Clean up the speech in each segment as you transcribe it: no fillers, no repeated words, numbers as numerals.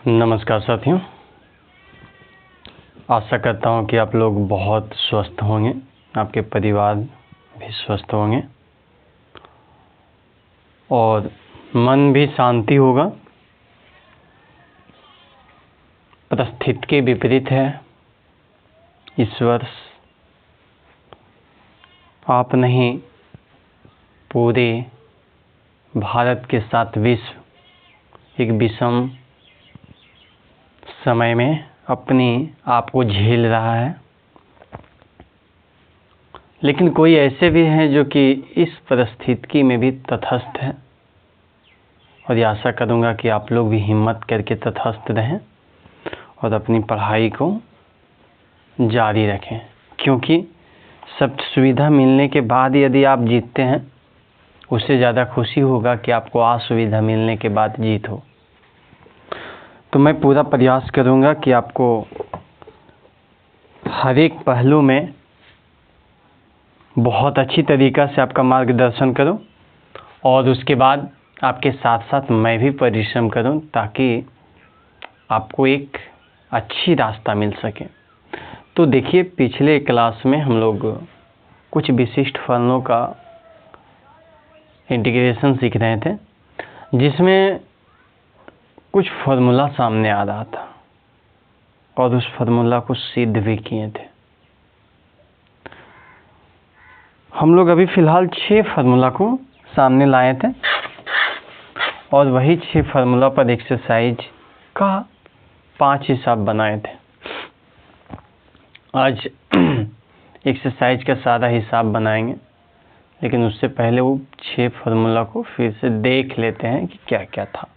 नमस्कार साथियों, आशा करता हूँ कि आप लोग बहुत स्वस्थ होंगे, आपके परिवार भी स्वस्थ होंगे और मन भी शांति होगा। परिस्थिति के विपरीत है इस वर्ष, आप नहीं पूरे भारत के साथ विश्व एक विषम समय में अपने आप को झेल रहा है। लेकिन कोई ऐसे भी हैं जो कि इस परिस्थिति में भी तटस्थ हैं और ये आशा करूँगा कि आप लोग भी हिम्मत करके तटस्थ रहें और अपनी पढ़ाई को जारी रखें, क्योंकि सब सुविधा मिलने के बाद यदि आप जीतते हैं उससे ज़्यादा खुशी होगा कि आपको असुविधा मिलने के बाद जीत हो। तो मैं पूरा प्रयास करूँगा कि आपको हर एक पहलू में बहुत अच्छी तरीक़ा से आपका मार्गदर्शन करूँ और उसके बाद आपके साथ साथ मैं भी परिश्रम करूँ ताकि आपको एक अच्छी रास्ता मिल सके। तो देखिए, पिछले क्लास में हम लोग कुछ विशिष्ट फलनों का इंटीग्रेशन सीख रहे थे, जिसमें कुछ फार्मूला सामने आ रहा था और उस फार्मूला को सिद्ध भी किए थे। हम लोग अभी फ़िलहाल 6 फार्मूला को सामने लाए थे और वही 6 फार्मूला पर एक्सरसाइज का 5 हिसाब बनाए थे। आज एक्सरसाइज का सारा हिसाब बनाएंगे, लेकिन उससे पहले वो 6 फार्मूला को फिर से देख लेते हैं कि क्या क्या था।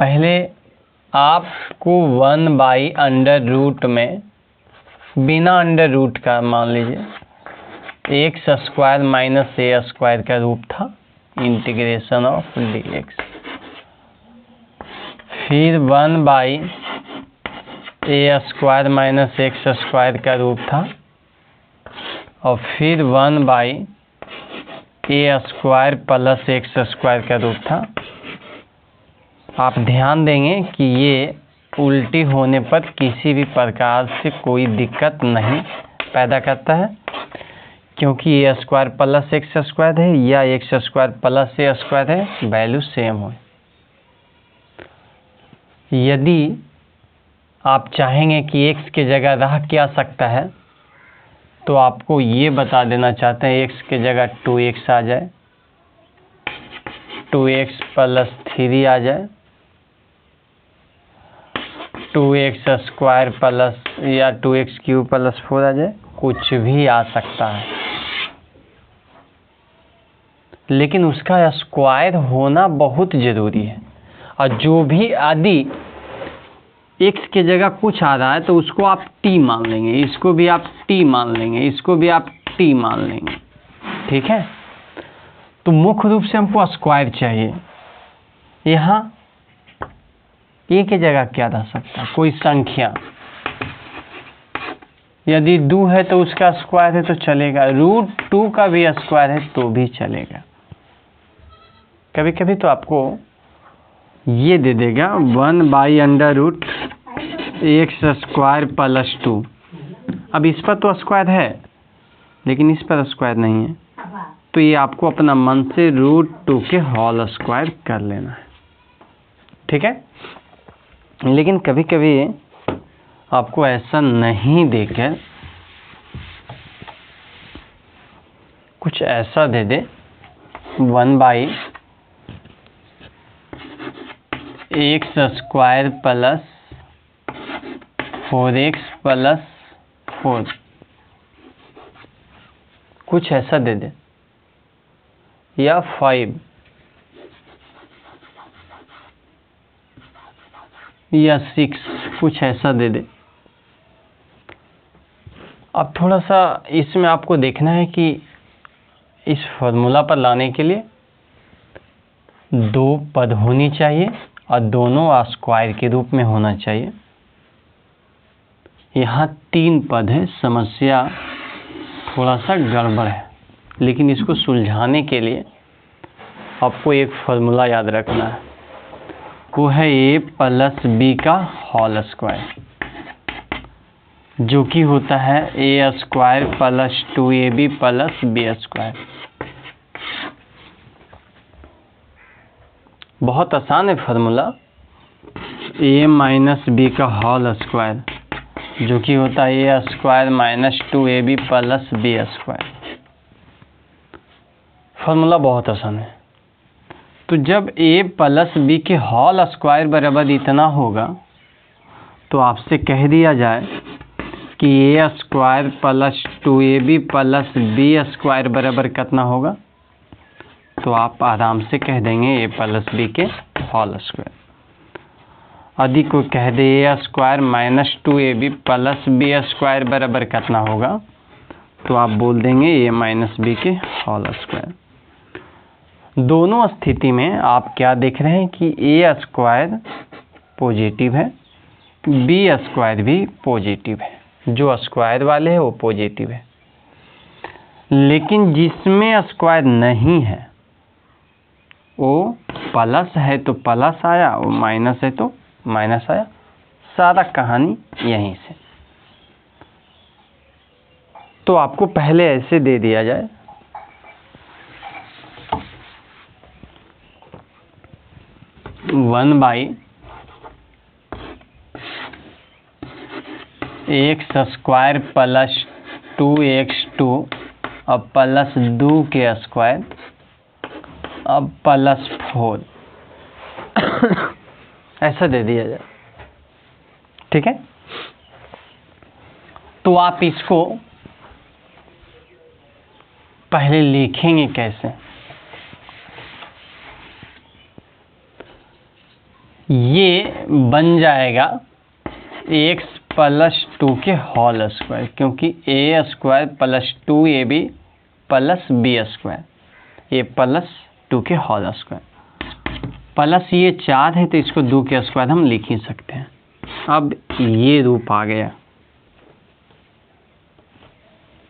पहले आपको 1/√, में बिना अंडर रूट का मान लीजिए x² - a² का रूप था, इंटीग्रेशन ऑफ dx। फिर 1/a² - x² का रूप था और फिर 1/a² + x² का रूप था। आप ध्यान देंगे कि ये उल्टी होने पर किसी भी प्रकार से कोई दिक्कत नहीं पैदा करता है, क्योंकि a² + x² है या x² + a² है, वैल्यू सेम हो। यदि आप चाहेंगे कि x के जगह रह क्या सकता है, तो आपको ये बता देना चाहते हैं x के जगह 2x आ जाए, 2x + 3 आ जाए, 2x² + या 2x³ + 4 आ जाए, कुछ भी आ सकता है, लेकिन उसका स्क्वायर होना बहुत ज़रूरी है। और जो भी यदि x के जगह कुछ आ रहा है तो उसको आप t मान लेंगे, इसको भी आप t मान लेंगे, इसको भी आप t मान लेंगे, ठीक है। तो मुख्य रूप से हमको स्क्वायर चाहिए। यहाँ a के जगह क्या रह सकता है, कोई संख्या। यदि 2 है तो उसका स्क्वायर है तो चलेगा, √2 का भी स्क्वायर है तो भी चलेगा। कभी कभी तो आपको ये दे देगा 1/√x² + 2। अब इस पर तो स्क्वायर है लेकिन इस पर स्क्वायर नहीं है, तो ये आपको अपना मन से √2 के होल स्क्वायर कर लेना है, ठीक है। लेकिन कभी कभी आपको ऐसा नहीं देकर कुछ ऐसा दे दे 1/x² + 4x + 4, कुछ ऐसा दे दे, या 5 या 6, कुछ ऐसा दे दे। अब थोड़ा सा इसमें आपको देखना है कि इस फार्मूला पर लाने के लिए 2 पद होनी चाहिए और दोनों स्क्वायर के रूप में होना चाहिए। यहाँ 3 पद है, समस्या थोड़ा सा गड़बड़ है, लेकिन इसको सुलझाने के लिए आपको एक फार्मूला याद रखना है। वो है ए प्लस बी का होल स्क्वायर, जो कि होता है A square plus 2ab plus B square. बहुत आसान है फार्मूला, ए माइनस बी का होल स्क्वायर, जो कि होता है A square minus 2ab plus B square. Formula बहुत आसान है। तो जब a प्लस बी के होल स्क्वायर बराबर इतना होगा तो आपसे कह दिया जाए कि A square plus 2ab plus B square बराबर कितना होगा, तो आप आराम से कह देंगे a प्लस बी के होल स्क्वायर। यदि कोई कह दे A square minus 2ab plus B square बराबर कितना होगा, तो आप बोल देंगे a माइनस बी के होल स्क्वायर। दोनों स्थिति में आप क्या देख रहे हैं कि ए स्क्वायर पॉजिटिव है, बी स्क्वायर भी पॉजिटिव है। जो स्क्वायर वाले हैं वो पॉजिटिव है, लेकिन जिसमें स्क्वायर नहीं है वो प्लस है तो प्लस आया, वो माइनस है तो माइनस आया। सारा कहानी यहीं से। तो आपको पहले ऐसे दे दिया जाए, one by x square plus 2x2 अब प्लस 2 के स्क्वायर अब प्लस 4 ऐसा दे दिया जाए। ठीक है, तो आप इसको पहले लिखेंगे कैसे। ये बन जाएगा x प्लस 2 के होल स्क्वायर, क्योंकि A square plus 2ab plus B square, ये प्लस 2 के होल स्क्वायर प्लस ये 4 है तो इसको 2 के स्क्वायर हम लिख ही सकते हैं। अब ये रूप आ गया,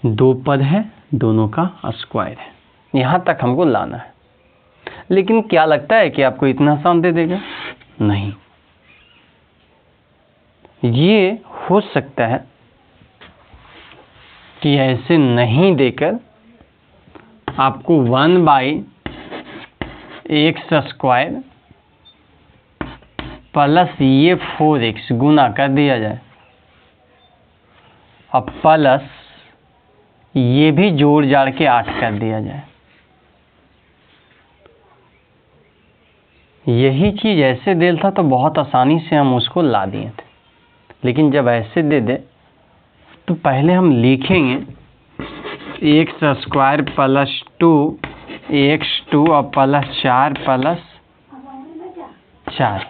दो पद है, दोनों का स्क्वायर है। यहाँ तक हमको लाना है, लेकिन क्या लगता है कि आपको इतना आसान दे देगा? नहीं, ये हो सकता है कि ऐसे नहीं देकर आपको 1 बाई एक्स स्क्वायर प्लस ये 4x गुना कर दिया जाए, अब प्लस ये भी जोड़ जाड़ के 8 कर दिया जाए। यही चीज़ ऐसे देल था तो बहुत आसानी से हम उसको ला दिए थे, लेकिन जब ऐसे दे दे तो पहले हम लिखेंगे एक्स स्क्वायर प्लस 2x2 और प्लस 4 प्लस 4।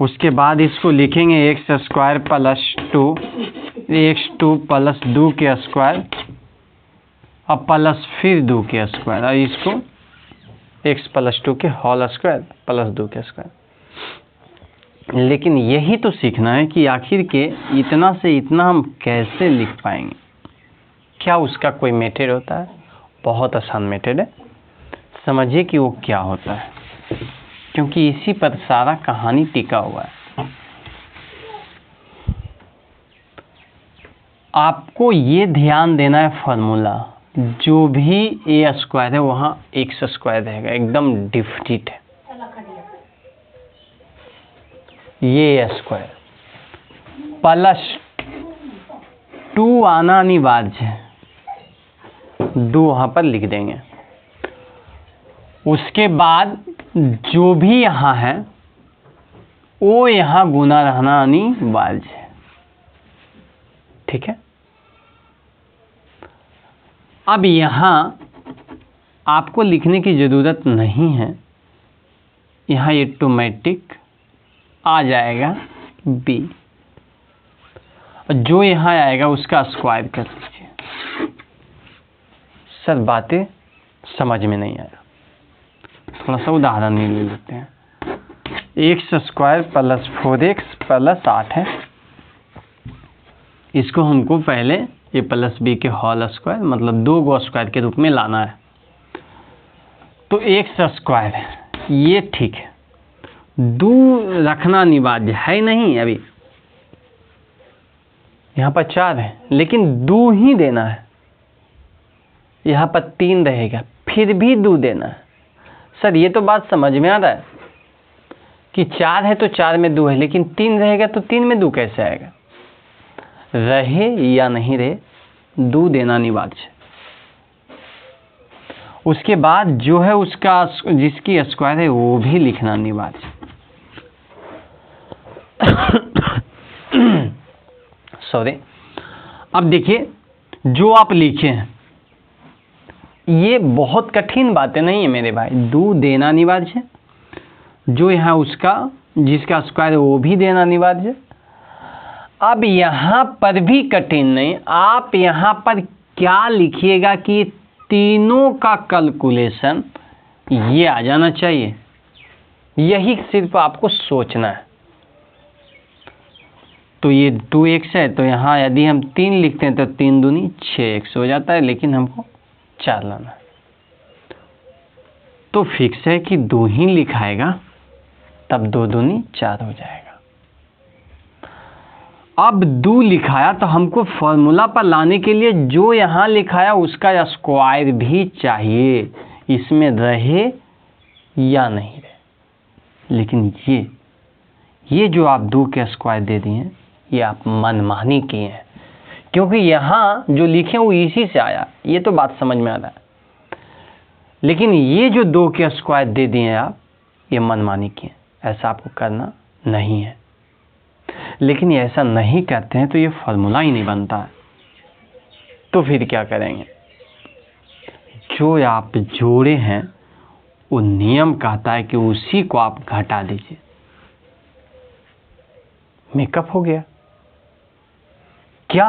उसके बाद इसको लिखेंगे x square plus 2x2 plus 2 के स्क्वायर और प्लस फिर 2 के स्क्वायर, और इसको x प्लस 2 के होल स्क्वायर प्लस 2 के स्क्वायर। लेकिन यही तो सीखना है कि आखिर के इतना से इतना हम कैसे लिख पाएंगे। क्या उसका कोई मेथड होता है? बहुत आसान मेथड है, समझिए कि वो क्या होता है, क्योंकि इसी पर सारा कहानी टिका हुआ है। आपको ये ध्यान देना है, फार्मूला जो भी ए स्क्वायर है वहाँ एक्स स्क्वायर रहेगा, एकदम डिफिट है। ये ए स्क्वायर प्लस 2 आना अनिवार्य है, 2 वहाँ पर लिख देंगे। उसके बाद जो भी यहाँ है वो यहाँ गुना रहना अनिवार्य है। ठीक है, अब यहाँ आपको लिखने की ज़रूरत नहीं है, यहाँ ऑटोमेटिक आ जाएगा b, और जो यहाँ आएगा उसका स्क्वायर कर लीजिए। सर बातें समझ में नहीं आया, थोड़ा सा उदाहरण ले लेते हैं। X square plus 4x plus 8 है, इसको हमको पहले ए प्लस बी के होल स्क्वायर मतलब 2 गो स्क्वायर के रूप में लाना है। तो एक्स स्क्वायर है, ये ठीक है। दो रखना अनिवार्य है नहीं, अभी यहाँ पर 4 है लेकिन 2 ही देना है। यहाँ पर 3 रहेगा फिर भी 2 देना है। सर ये तो बात समझ में आ रहा है कि 4 है तो 4 में 2 है, लेकिन 3 रहेगा तो 3 में 2 कैसे आएगा? रहे या नहीं रहे, 2 देना अनिवार्य है। उसके बाद जो है उसका जिसकी स्क्वायर है वो भी लिखना अनिवार्य है। सॉरी। अब देखिए जो आप लिखे हैं ये बहुत कठिन बातें नहीं है मेरे भाई। 2 देना अनिवार्य है, जो यहाँ उसका जिसका स्क्वायर है वो भी देना अनिवार्य है। अब यहाँ पर भी कठिन नहीं, आप यहाँ पर क्या लिखिएगा कि तीनों का कैलकुलेशन ये आ जाना चाहिए। यही सिर्फ आपको सोचना है। तो ये 2x है तो यहाँ यदि हम 3 लिखते हैं तो 3 दूनी 6x हो जाता है, लेकिन हमको 4 लाना है। तो फिक्स है कि 2 ही लिखाएगा, तब 2 दूनी 4 हो जाएगा। अब 2 लिखाया तो हमको फॉर्मूला पर लाने के लिए जो यहाँ लिखाया उसका स्क्वायर भी चाहिए, इसमें रहे या नहीं रहे। लेकिन ये जो आप 2 के स्क्वायर दे दिए हैं ये आप मनमानी किए हैं, क्योंकि यहाँ जो लिखे वो इसी से आया, ये तो बात समझ में आ रहा है। लेकिन ये जो 2 के स्क्वायर दे दिए हैं आप, ये मनमानी किए, ऐसा आपको करना नहीं है। लेकिन ये ऐसा नहीं करते हैं तो ये फॉर्मूला ही नहीं बनता है। तो फिर क्या करेंगे? जो आप जोड़े हैं वो नियम कहता है कि उसी को आप घटा दीजिए, मेकअप हो गया। क्या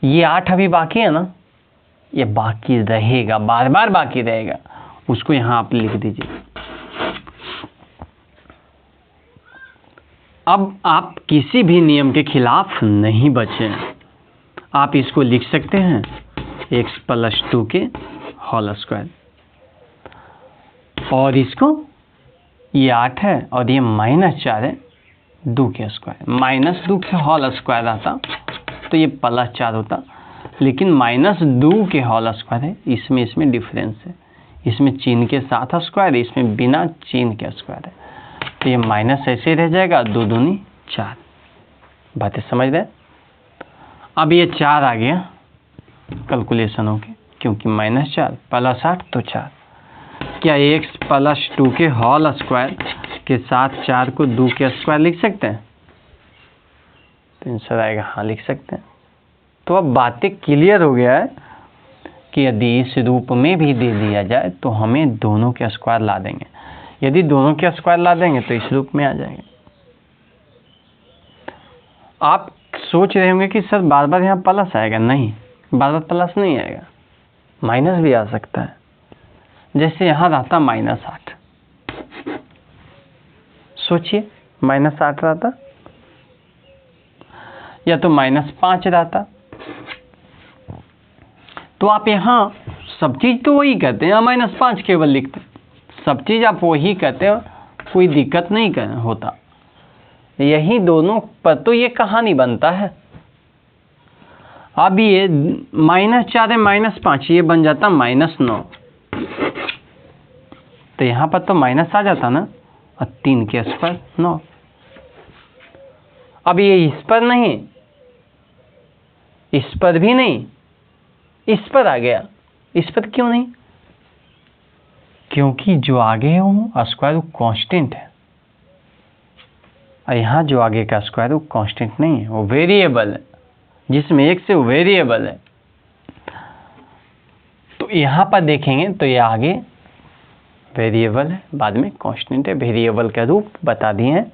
ये 8 अभी बाकी है ना, ये बाकी रहेगा, बार बार बाकी रहेगा, उसको यहां आप लिख दीजिए। अब आप किसी भी नियम के खिलाफ नहीं बचे। आप इसको लिख सकते हैं x + 2 के होल स्क्वायर, और इसको ये 8 है और ये -4 है, 2 के स्क्वायर। -2 के होल स्क्वायर आता तो ये +4 होता, लेकिन -2 के होल स्क्वायर है, इसमें डिफरेंस है। इसमें चिन्ह के साथ स्क्वायर, इसमें बिना चिन्ह के स्क्वायर है, तो ये माइनस ऐसे रह जाएगा। 2 दूनी 4। बातें समझ रहे? अब ये 4 आ गया कैलकुलेशन हो के, क्योंकि -4 + 8 तो 4। क्या x + 2 के होल स्क्वायर के साथ 4 को 2 के स्क्वायर लिख सकते हैं? तो आंसर आएगा हाँ, लिख सकते हैं। तो अब बातें क्लियर हो गया है कि यदि इस रूप में भी दे दिया जाए तो हमें दोनों के स्क्वायर ला देंगे। यदि दोनों के स्क्वायर ला देंगे तो इस रूप में आ जाएंगे। आप सोच रहे होंगे कि सर बार बार यहाँ प्लस आएगा। नहीं, बार बार प्लस नहीं आएगा, माइनस भी आ सकता है। जैसे यहाँ रहता -8, सोचिए -8 रहता या तो -5 रहता, तो आप यहाँ सब चीज तो वही कहते हैं, -5 केवल लिखते हैं, सब चीज आप वही कहते हैं, कोई दिक्कत नहीं होता। यही दोनों पर तो ये कहानी बनता है। अब ये -4 है -5, ये बन जाता -9, तो यहाँ पर तो माइनस आ जाता ना, और 3 के स्क्वायर 9। अब ये इस पर नहीं, इस पर भी नहीं, इस पर आ गया। इस पर क्यों नहीं? क्योंकि जो आगे है वो स्क्वायर वो कांस्टेंट है, और यहाँ जो आगे का स्क्वायर वो कांस्टेंट नहीं है, वो वेरिएबल है। जिसमें एक से वो वेरिएबल है, तो यहाँ पर देखेंगे तो ये आगे वेरिएबल है, बाद में कांस्टेंट है। वेरिएबल का रूप बता दिए हैं,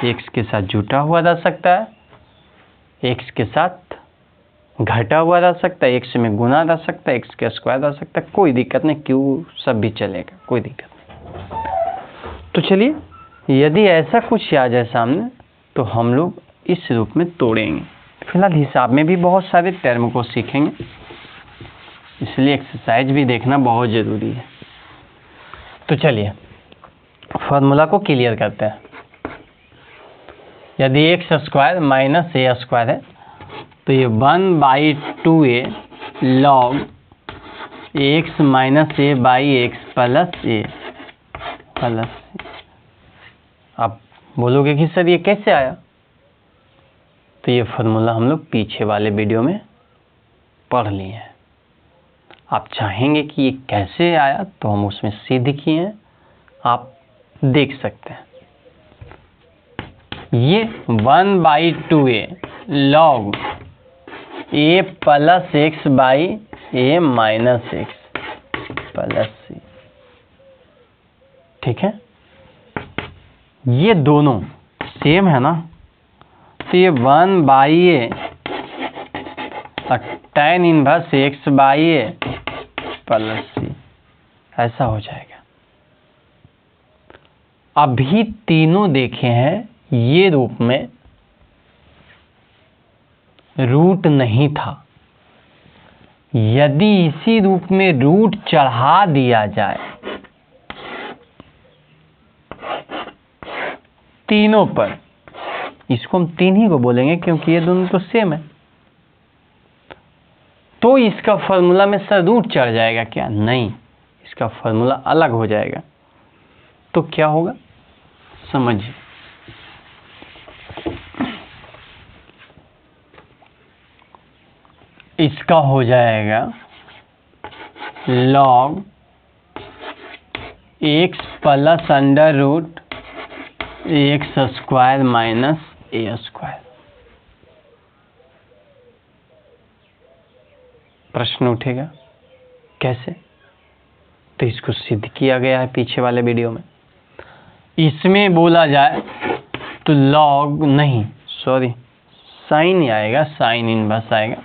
एक्स के साथ जुटा हुआ रह सकता है, एक्स के साथ घटा हुआ रह सकता है, एक्स में गुना रह सकता है, एक्स का स्क्वायर रह सकता है, कोई दिक्कत नहीं, क्यू सब भी चलेगा, कोई दिक्कत नहीं। तो चलिए, यदि ऐसा कुछ आ जाए सामने तो हम लोग इस रूप में तोड़ेंगे। फिलहाल हिसाब में भी बहुत सारे टर्म को सीखेंगे, इसलिए एक्सरसाइज भी देखना बहुत ज़रूरी है। तो चलिए फॉर्मूला को क्लियर करते हैं। यदि एक्स स्क्वायर माइनस ए स्क्वायर है तो ये 1/2a log X minus A by X plus A plus C. आप बोलोगे कि सर ये कैसे आया, तो ये फॉर्मूला हम लोग पीछे वाले वीडियो में पढ़ लिए हैं। आप चाहेंगे कि ये कैसे आया तो हम उसमें सिद्ध किए हैं, आप देख सकते हैं। ये 1/2a log A plus X by A minus X plus C, ठीक है। ये दोनों सेम है ना, तो ये 1/a और tan inverse X by A plus C ऐसा हो जाएगा। अभी तीनों देखे हैं ये रूप में रूट नहीं था। यदि इसी रूप में रूट चढ़ा दिया जाए तीनों पर, इसको हम तीन ही को बोलेंगे क्योंकि ये दोनों तो सेम है, तो इसका फॉर्मूला में सर रूट चढ़ जाएगा क्या? नहीं, इसका फॉर्मूला अलग हो जाएगा। तो क्या होगा समझिए। इसका हो जाएगा log x plus under root x square minus ए स्क्वायर। प्रश्न उठेगा कैसे? तो इसको सिद्ध किया गया है पीछे वाले वीडियो में। इसमें बोला जाए तो लॉग नहीं, सॉरी साइन ही आएगा, साइन इनवर्स आएगा।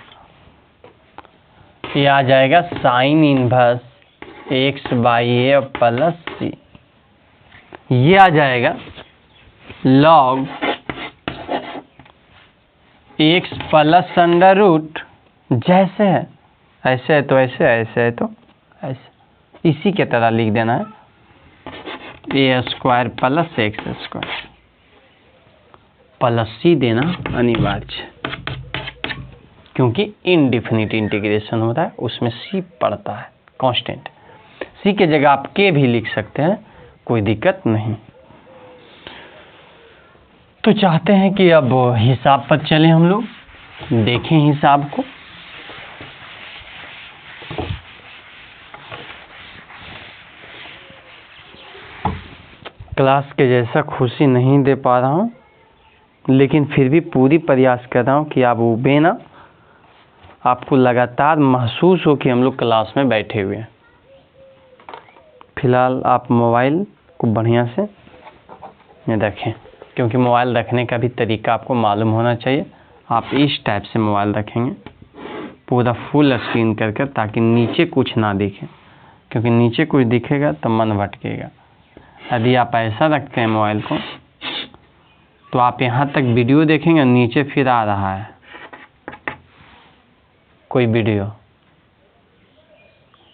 ये आ जाएगा sine inverse X by A plus C. ये आ जाएगा log x plus under root, जैसे है ऐसे है तो ऐसे, ऐसे है तो ऐसे, इसी के तरह लिख देना है, A square plus x square plus C देना अनिवार्य, क्योंकि इनडिफिनिट इंटीग्रेशन होता है उसमें सी पड़ता है कांस्टेंट। सी के जगह आप के भी लिख सकते हैं, कोई दिक्कत नहीं। तो चाहते हैं कि अब हिसाब पर चले, हम लोग देखें हिसाब को। क्लास के जैसा खुशी नहीं दे पा रहा हूँ, लेकिन फिर भी पूरी प्रयास कर रहा हूँ कि आप उबे ना, आपको लगातार महसूस हो कि हम लोग क्लास में बैठे हुए हैं। फिलहाल आप मोबाइल को बढ़िया से रखें, क्योंकि मोबाइल रखने का भी तरीका आपको मालूम होना चाहिए। आप इस टाइप से मोबाइल रखेंगे पूरा फुल स्क्रीन करके, ताकि नीचे कुछ ना दिखे, क्योंकि नीचे कुछ दिखेगा तो मन भटकेगा। यदि आप ऐसा रखते हैं मोबाइल को तो आप यहाँ तक वीडियो देखेंगे, नीचे फिर आ रहा है कोई वीडियो,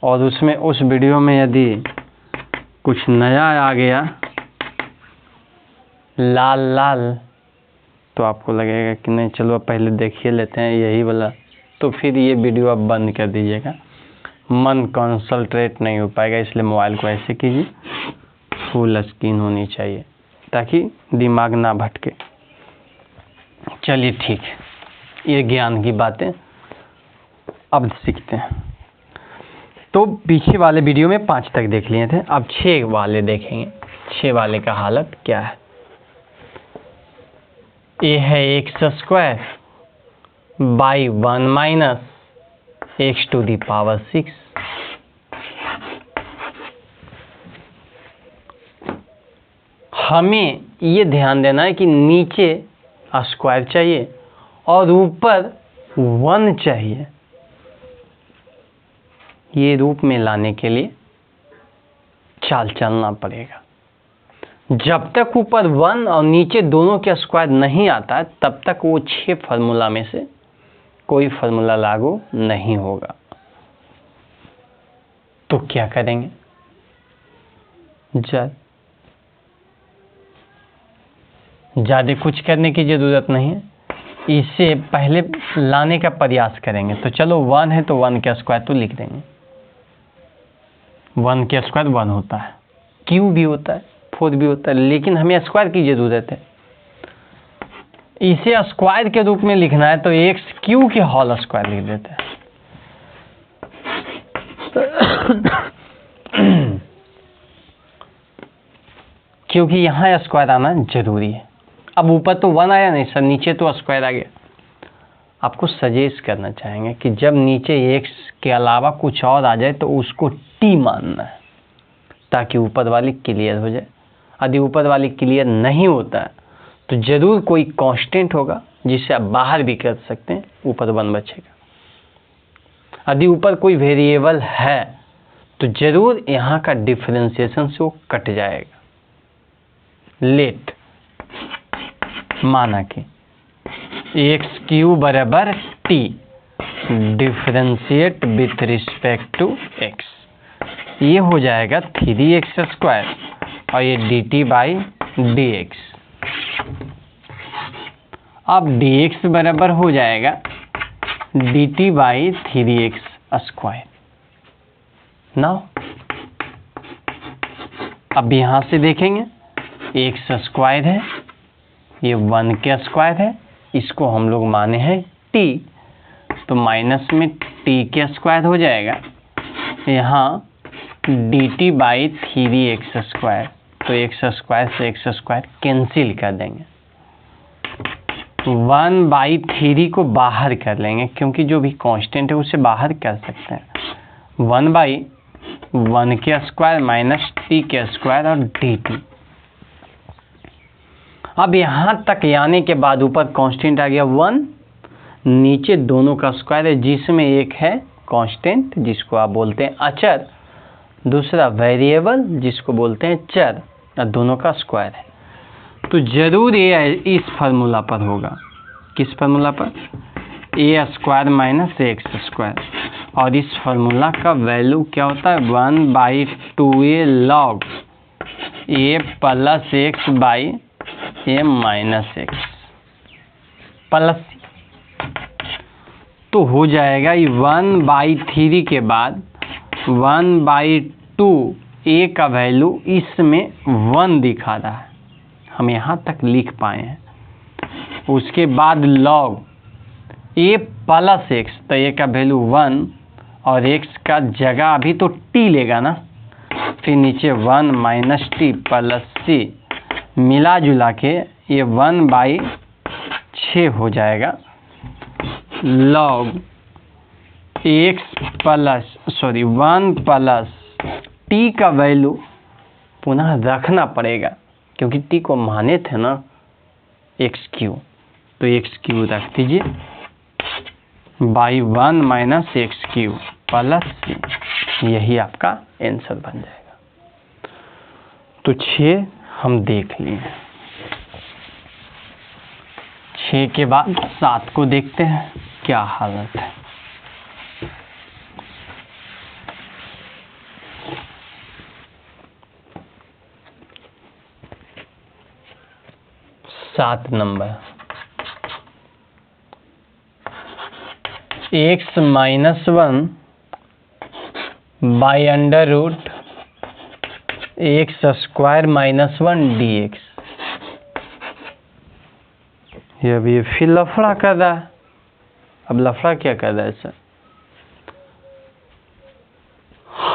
और उसमें उस वीडियो में यदि कुछ नया आ गया लाल लाल, तो आपको लगेगा कि नहीं चलो अब पहले देखिए लेते हैं यही वाला, तो फिर ये वीडियो आप बंद कर दीजिएगा। मन कंसंट्रेट नहीं हो पाएगा, इसलिए मोबाइल को ऐसे कीजिए, फुल स्क्रीन होनी चाहिए ताकि दिमाग ना भटके। चलिए ठीक है, ये ज्ञान की बातें अब सीखते हैं। तो पीछे वाले वीडियो में 5 तक देख लिए थे, अब 6 वाले देखेंगे। 6 वाले का हालत क्या है। ये है x square by 1 minus x to the power 6। हमें ये ध्यान देना है कि नीचे स्क्वायर चाहिए और ऊपर 1 चाहिए। ये रूप में लाने के लिए चाल चलना पड़ेगा। जब तक ऊपर 1 और नीचे दोनों के स्क्वायर नहीं आता है, तब तक वो 6 फार्मूला में से कोई फार्मूला लागू नहीं होगा। तो क्या करेंगे, ज़्यादा कुछ करने की ज़रूरत नहीं है, इसे पहले लाने का प्रयास करेंगे। तो चलो 1 है तो 1 का स्क्वायर तो लिख देंगे। 1 का स्क्वायर 1 होता है, क्यू भी होता है, 4 भी होता है, लेकिन हमें स्क्वायर की ज़रूरत है। इसे स्क्वायर के रूप में लिखना है तो एक्स क्यू के होल स्क्वायर लिख देते हैं। क्योंकि यहाँ स्क्वायर आना जरूरी है। अब ऊपर तो 1 आया नहीं सर, नीचे तो स्क्वायर आ गया। आपको सजेस्ट करना चाहेंगे कि जब नीचे एक्स के अलावा कुछ और आ जाए तो उसको टी मानना है, ताकि ऊपर वाली क्लियर हो जाए। यदि ऊपर वाली क्लियर नहीं होता है तो ज़रूर कोई कांस्टेंट होगा जिसे आप बाहर भी कर सकते हैं, ऊपर 1 बचेगा। यदि ऊपर कोई वेरिएबल है तो ज़रूर यहाँ का डिफरेंशिएशन से वो कट जाएगा। लेट माना कि एक्स क्यू बराबर t, differentiate with respect to x, ये हो जाएगा 3x स्क्वायर और ये dt बाई dx। अब dx बराबर हो जाएगा dt by 3x square. Now अब यहाँ से देखेंगे एक्स स्क्वायर है, ये 1 का स्क्वायर है, इसको हम लोग माने हैं t, तो माइनस में t का स्क्वायर हो जाएगा, यहाँ dt बाई 3x स्क्वायर, तो एक्स स्क्वायर से एक्स स्क्वायर कैंसिल कर देंगे। 1/3 को बाहर कर लेंगे, क्योंकि जो भी कांस्टेंट है उसे बाहर कर सकते हैं। 1/1 का स्क्वायर माइनस t का स्क्वायर और dt। अब यहाँ तक आने के बाद ऊपर कांस्टेंट आ गया 1, नीचे दोनों का स्क्वायर है, जिसमें एक है कांस्टेंट जिसको आप बोलते हैं अचर, दूसरा वेरिएबल जिसको बोलते हैं चर, और दोनों का स्क्वायर है। तो जरूर ये इस फार्मूला पर होगा। किस फार्मूला पर? ए स्क्वायर माइनस एक्स स्क्वायर, और इस फार्मूला का वैल्यू क्या होता है? 1/2a log A plus X by A minus X plus, तो हो जाएगा ये 1/3 के बाद 1/2 a का वैल्यू इसमें 1 दिखा रहा है, हम यहाँ तक लिख पाए हैं। उसके बाद log a प्लस एक्स, तो a का वैल्यू 1 और x का जगह अभी तो t लेगा ना, फिर नीचे 1 माइनस टी प्लस c, मिला जुला के ये 1/6 हो जाएगा। log x plus 1 plus t का वैल्यू पुनः रखना पड़ेगा, क्योंकि t को माने थे ना एक्स क्यू, तो एक्स क्यू रख दीजिए by 1 minus x cube plus c, यही आपका आंसर बन जाएगा। तो 6 हम देख लिए, 6 के बाद 7 को देखते हैं क्या हालत है। सात number, x minus 1 by under root x square minus 1 dx। ये अभी फिर लफड़ा कर रहा है। अब लफड़ा क्या कर रहा है सर?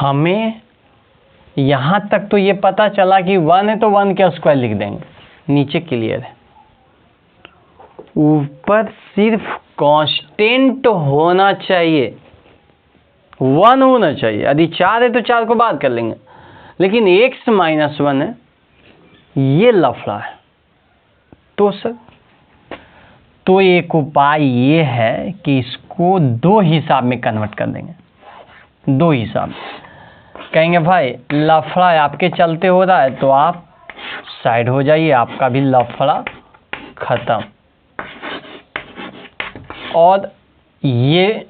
हमें यहाँ तक तो ये पता चला कि 1 है तो 1 का स्क्वायर लिख देंगे, नीचे क्लियर है। ऊपर सिर्फ कांस्टेंट होना चाहिए, 1 होना चाहिए। यदि 4 है तो 4 को बात कर लेंगे, लेकिन x माइनस 1 है, ये लफड़ा है। तो सर, तो एक उपाय ये है कि इसको 2 हिसाब में कन्वर्ट कर देंगे। 2 हिसाब कहेंगे भाई लफड़ा आपके चलते हो रहा है तो आप साइड हो जाइए, आपका भी लफड़ा खत्म। और ये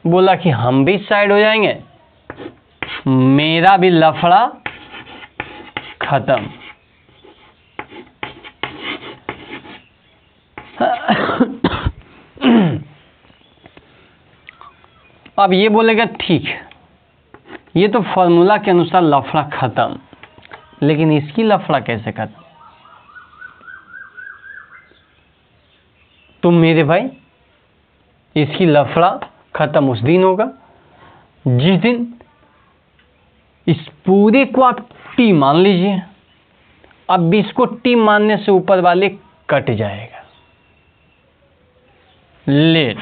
बोला कि हम भी साइड हो जाएंगे, मेरा भी लफड़ा खत्म। अब ये बोलेगा ठीक है, ये तो फॉर्मूला के अनुसार लफड़ा खत्म, लेकिन इसकी लफड़ा कैसे खत्म? तो मेरे भाई इसकी लफड़ा खत्म उस दिन होगा जिस दिन इस पूरे को आप टी मान लीजिए। अब इसको टी मानने से ऊपर वाले कट जाएगा। लेट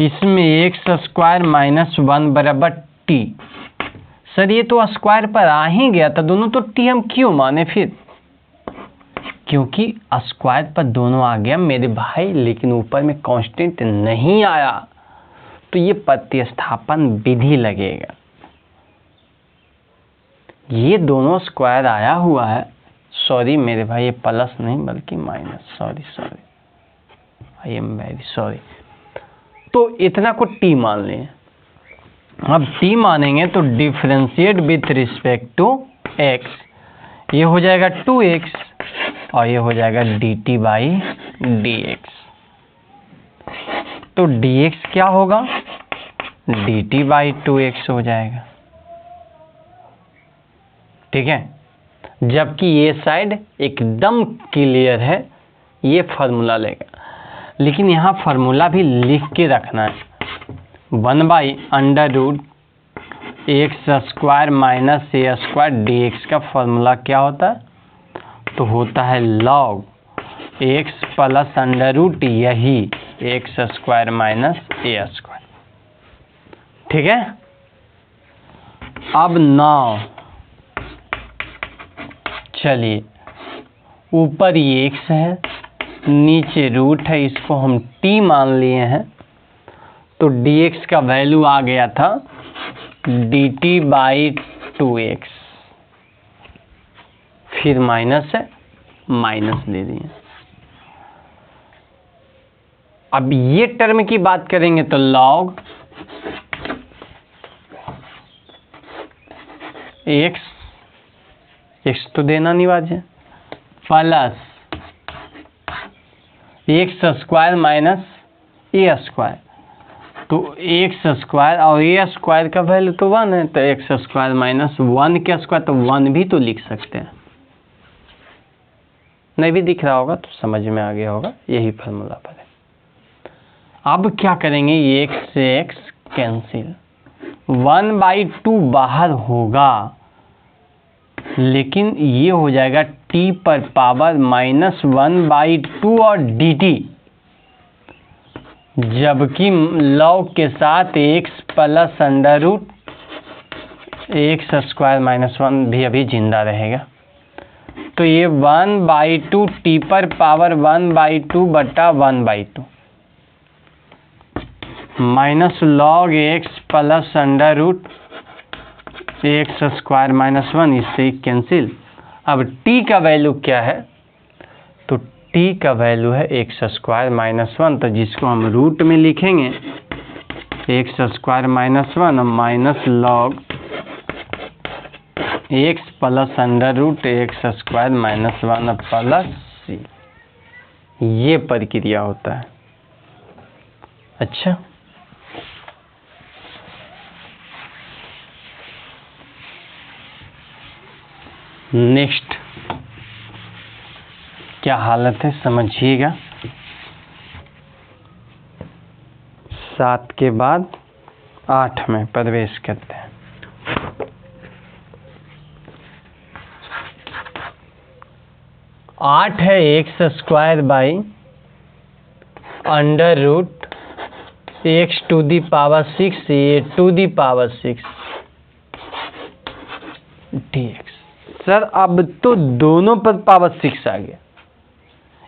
इसमें एक्स स्क्वायर माइनस 1 बराबर टी। सर ये तो स्क्वायर पर आ ही गया था, दोनों तो टी हम क्यों माने फिर? क्योंकि स्क्वायर पर दोनों आ गया मेरे भाई, लेकिन ऊपर में कांस्टेंट नहीं आया, तो ये प्रतिस्थापन विधि लगेगा। ये दोनों स्क्वायर आया हुआ है, सॉरी मेरे भाई, ये प्लस नहीं बल्कि minus, sorry I am very sorry. तो इतना को टी मान लें। अब टी मानेंगे तो differentiate with respect to x, ये हो जाएगा 2x और ये हो जाएगा dt बाई dx। तो dx क्या होगा? dt बाई 2x हो जाएगा, ठीक है। जबकि ये साइड एकदम क्लियर है, ये फार्मूला लेगा, लेकिन यहाँ फार्मूला भी लिख के रखना है। 1/√x स्क्वायर माइनस ए स्क्वायर dx का फार्मूला क्या होता है? तो होता है log x plus under root यही एक्स स्क्वायर माइनस ए स्क्वायर, ठीक है। अब नाउ चलिए, ऊपर ये x है, नीचे रूट है, इसको हम t मान लिए हैं, तो dx का वैल्यू आ गया था dt बाई 2x, फिर माइनस है, माइनस दे दिए। अब ये टर्म की बात करेंगे तो log x तो देना अनिवार्य है, प्लस एक्स स्क्वायर माइनस ए स्क्वायर, तो एक्स स्क्वायर और ए स्क्वायर का वैल्यू तो 1 है, तो एक्स स्क्वायर माइनस 1 के स्क्वायर, तो 1 भी तो लिख सकते हैं। नहीं भी दिख रहा होगा तो समझ में आ गया होगा, यही फार्मूला पर है। अब क्या करेंगे, ये x से x कैंसिल, 1/2 बाहर होगा, लेकिन ये हो जाएगा t पर पावर -1/2 और dt, जबकि log के साथ x plus under root x square minus 1 भी अभी जिंदा रहेगा। तो ये 1/2 t पर पावर 1/2 बटा 1/2 minus log x plus under root x square minus 1, इससे कैंसिल। अब t का वैल्यू क्या है? तो t का वैल्यू है एक्स स्क्वायर माइनस 1, तो जिसको हम रूट में लिखेंगे x square minus 1 minus log x plus under root x square minus 1 plus c। ये प्रक्रिया होता है। अच्छा, नेक्स्ट क्या हालत है समझिएगा। 7 के बाद 8 में प्रवेश करते हैं। आठ है x square by under root x to the power 6 a to the power 6 dx। Sir अब तो दोनों पर पावर 6 आ गया,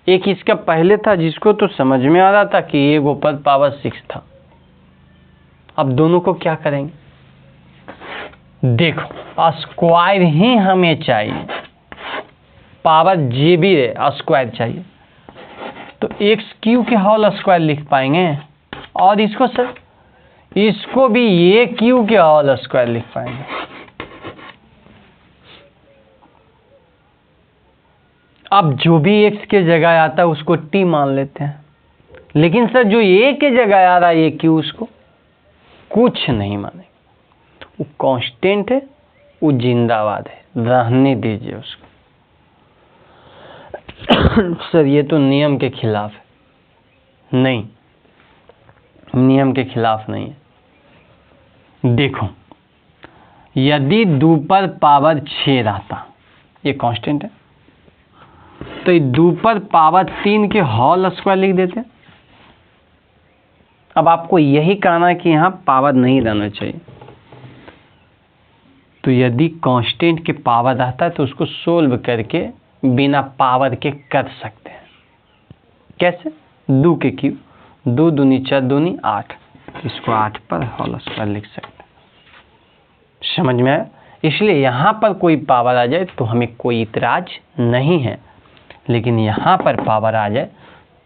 एक इसका पहले था जिसको तो समझ में आ रहा था कि एक ऊपर पावर 6 था। अब दोनों को क्या करेंगे? देखो स्क्वायर ही हमें चाहिए, पावर जे भी स्क्वायर चाहिए, तो एक्स क्यू के होल स्क्वायर लिख पाएंगे, और इसको सर इसको भी ये क्यू के होल स्क्वायर लिख पाएंगे। अब जो भी x के जगह आता है उसको t मान लेते हैं, लेकिन सर जो a के जगह आ रहा है ये q, उसको कुछ नहीं मानेंगे, वो कांस्टेंट है, वो जिंदाबाद है, रहने दीजिए उसको। सर ये तो नियम के खिलाफ है। नहीं, नियम के खिलाफ नहीं है। देखो, यदि 2 पर पावर 6 रहता, ये कांस्टेंट है, तो ये 2 पर पावर 3 के होल स्क्वायर लिख देते। अब आपको यही कहना है कि यहाँ पावर नहीं रहना चाहिए, तो यदि कांस्टेंट के पावर रहता है तो उसको सोल्व करके बिना पावर के कर सकते हैं। कैसे? 2 के क्यूब, 2 दूनी 4 दूनी 8, इसको 8 पर होल स्क्वायर लिख सकते हैं। समझ में आया? इसलिए यहाँ पर कोई पावर आ जाए तो हमें कोई इतराज नहीं है, लेकिन यहाँ पर पावर आ जाए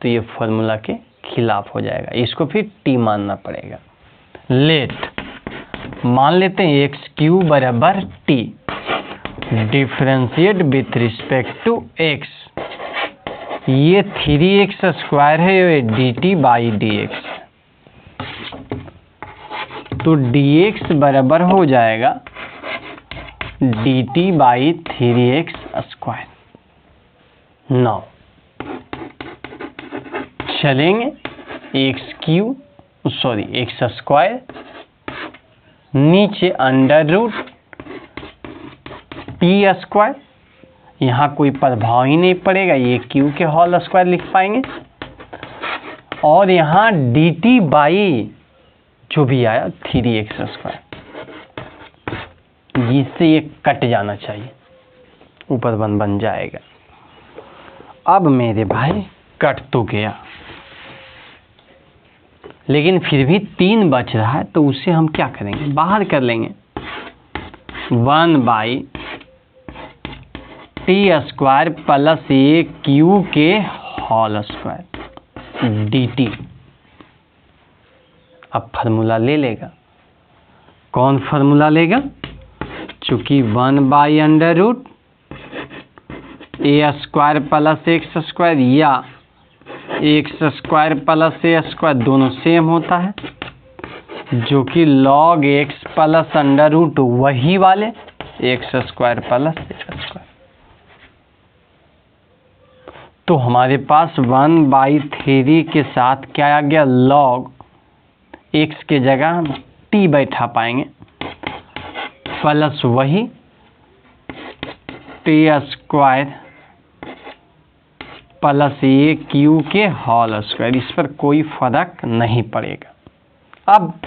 तो ये फॉर्मूला के खिलाफ हो जाएगा, इसको फिर टी मानना पड़ेगा। लेट मान लेते हैं एक्स क्यू बराबर t, differentiate with respect to x, ये 3x स्क्वायर है, ये dt बाई dx, तो dx बराबर हो जाएगा dt by 3x square. Now चलेंगे एक्स स्क्वायर, नीचे अंडर रूट टी स्क्वायर, यहाँ कोई प्रभाव ही नहीं पड़ेगा, ये क्यू के होल स्क्वायर लिख पाएंगे, और यहाँ डी टी बाई जो भी आया 3x स्क्वायर, इससे ये कट जाना चाहिए, ऊपर बन जाएगा। अब मेरे भाई कट तो गया, लेकिन फिर भी 3 बच रहा है, तो उसे हम क्या करेंगे? बाहर कर लेंगे। 1 by t square plus a cube के होल स्क्वायर डी टी। अब फार्मूला ले लेगा। कौन फार्मूला लेगा? चूंकि 1 by under root a square plus x square या x square plus a square दोनों सेम होता है, जो कि log x plus under root वही वाले x square plus x square. तो हमारे पास 1/3 के साथ क्या आ गया? लॉग एक्स के जगह टी बैठा पाएंगे, प्लस वही T square plus a cube के होल स्क्वायर। इस पर कोई फर्क नहीं पड़ेगा। अब